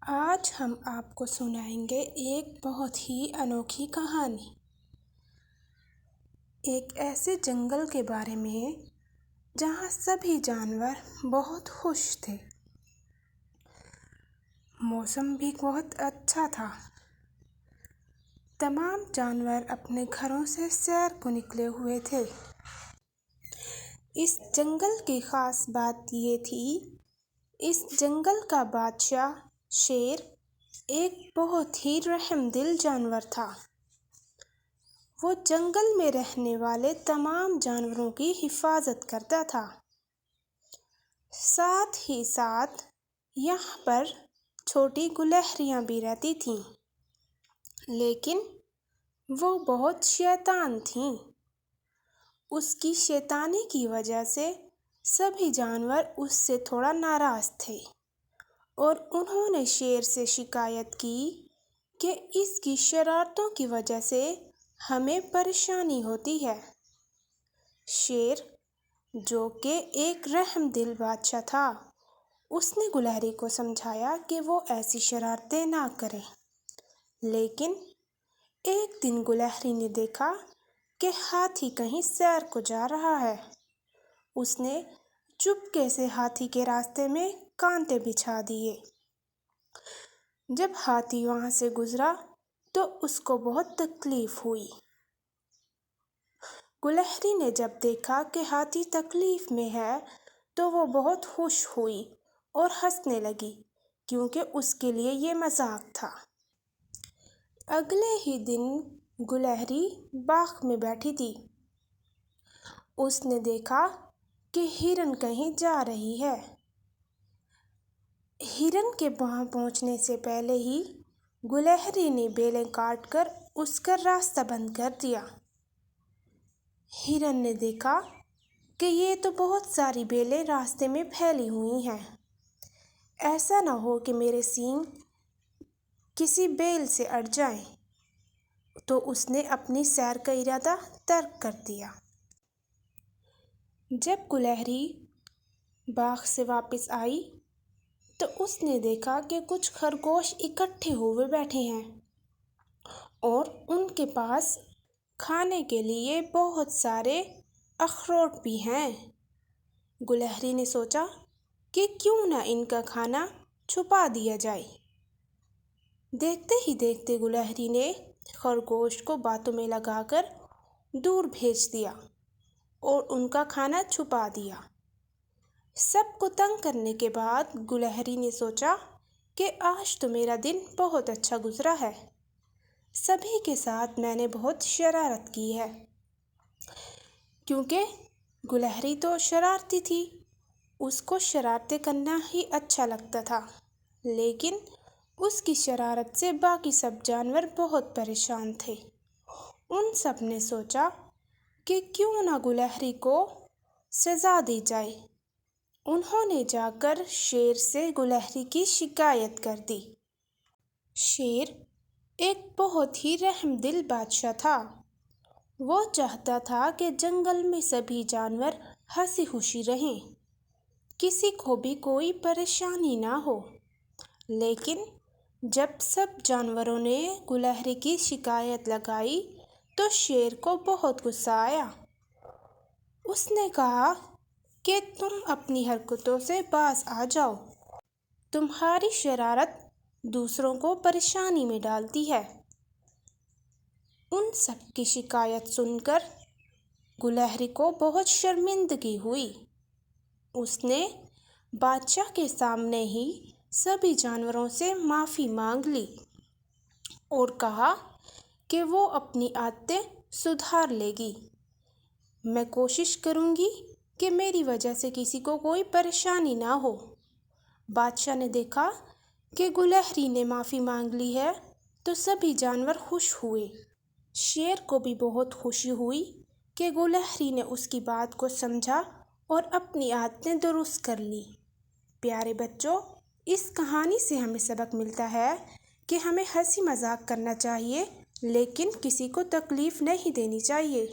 آج ہم آپ کو سنائیں گے ایک بہت ہی انوکھی کہانی۔ ایک ایسے جنگل کے بارے میں جہاں سبھی جانور بہت خوش تھے۔ موسم بھی بہت اچھا تھا۔ تمام جانور اپنے گھروں سے سیر کو نکلے ہوئے تھے۔ اس جنگل کی خاص بات یہ تھی، اس جنگل کا بادشاہ شیر ایک بہت ہی رحم دل جانور تھا۔ وہ جنگل میں رہنے والے تمام جانوروں کی حفاظت کرتا تھا۔ ساتھ ہی ساتھ یہاں پر چھوٹی گلہریاں بھی رہتی تھیں، لیکن وہ بہت شیطان تھیں۔ اس کی شیطانی کی وجہ سے سبھی جانور اس سے تھوڑا ناراض تھے اور انہوں نے شیر سے شکایت کی کہ اس کی شرارتوں کی وجہ سے ہمیں پریشانی ہوتی ہے۔ شیر، جو کہ ایک رحم دل بادشاہ تھا، اس نے گلہری کو سمجھایا کہ وہ ایسی شرارتیں نہ کرے، لیکن ایک دن گلہری نے دیکھا کہ ہاتھی کہیں سیر کو جا رہا ہے۔ اس نے چپکے سے ہاتھی کے راستے میں کانٹے بچھا دیے۔ جب ہاتھی وہاں سے گزرا تو اس کو بہت تکلیف ہوئی۔ گلہری نے جب دیکھا کہ ہاتھی تکلیف میں ہے تو وہ بہت خوش ہوئی اور ہنسنے لگی، کیونکہ اس کے لیے یہ مذاق تھا۔ اگلے ہی دن گلہری باغ میں بیٹھی تھی۔ اس نے دیکھا کہ ہرن کہیں جا رہی ہے۔ ہرن کے وہاں پہنچنے سے پہلے ہی گلہری نے بیلیں کاٹ کر اس کا راستہ بند کر دیا۔ ہرن نے دیکھا کہ یہ تو بہت ساری بیلیں راستے میں پھیلی ہوئی ہیں، ایسا نہ ہو کہ میرے سینگ کسی بیل سے اڑ جائیں، تو اس نے اپنی سیر کا ارادہ ترک کر دیا۔ جب گلہری باغ سے واپس آئی تو اس نے دیکھا کہ کچھ خرگوش اکٹھے ہوئے بیٹھے ہیں اور ان کے پاس کھانے کے لیے بہت سارے اخروٹ بھی ہیں۔ گلہری نے سوچا کہ کیوں نہ ان کا کھانا چھپا دیا جائے۔ دیکھتے ہی دیکھتے گلہری نے خرگوش کو باتوں میں لگا کر دور بھیج دیا اور ان کا کھانا چھپا دیا۔ سب کو تنگ کرنے کے بعد گلہری نے سوچا کہ آج تو میرا دن بہت اچھا گزرا ہے، سبھی کے ساتھ میں نے بہت شرارت کی ہے۔ کیونکہ گلہری تو شرارتی تھی، اس کو شرارتیں کرنا ہی اچھا لگتا تھا، لیکن اس کی شرارت سے باقی سب جانور بہت پریشان تھے۔ ان سب نے سوچا کہ کیوں نہ گلہری کو سزا دی جائے۔ انہوں نے جا کر شیر سے گلہری کی شکایت کر دی۔ شیر ایک بہت ہی رحم دل بادشاہ تھا۔ وہ چاہتا تھا کہ جنگل میں سبھی جانور ہنسی خوشی رہیں، کسی کو بھی کوئی پریشانی نہ ہو۔ لیکن جب سب جانوروں نے گلہری کی شکایت لگائی تو شیر کو بہت غصہ آیا۔ اس نے کہا کہ تم اپنی حرکتوں سے باز آ جاؤ، تمہاری شرارت دوسروں کو پریشانی میں ڈالتی ہے۔ ان سب کی شکایت سن کر گلہری کو بہت شرمندگی ہوئی۔ اس نے بادشاہ کے سامنے ہی سبھی جانوروں سے معافی مانگ لی اور کہا کہ وہ اپنی عادتیں سدھار لے گی۔ میں کوشش کروں گی کہ میری وجہ سے کسی کو کوئی پریشانی نہ ہو۔ بادشاہ نے دیکھا کہ گلہری نے معافی مانگ لی ہے تو سبھی جانور خوش ہوئے۔ شیر کو بھی بہت خوشی ہوئی کہ گلہری نے اس کی بات کو سمجھا اور اپنی عادتیں درست کر لیں۔ پیارے بچوں، اس کہانی سے ہمیں سبق ملتا ہے کہ ہمیں ہنسی مذاق کرنا چاہیے، لیکن کسی کو تکلیف نہیں دینی چاہیے۔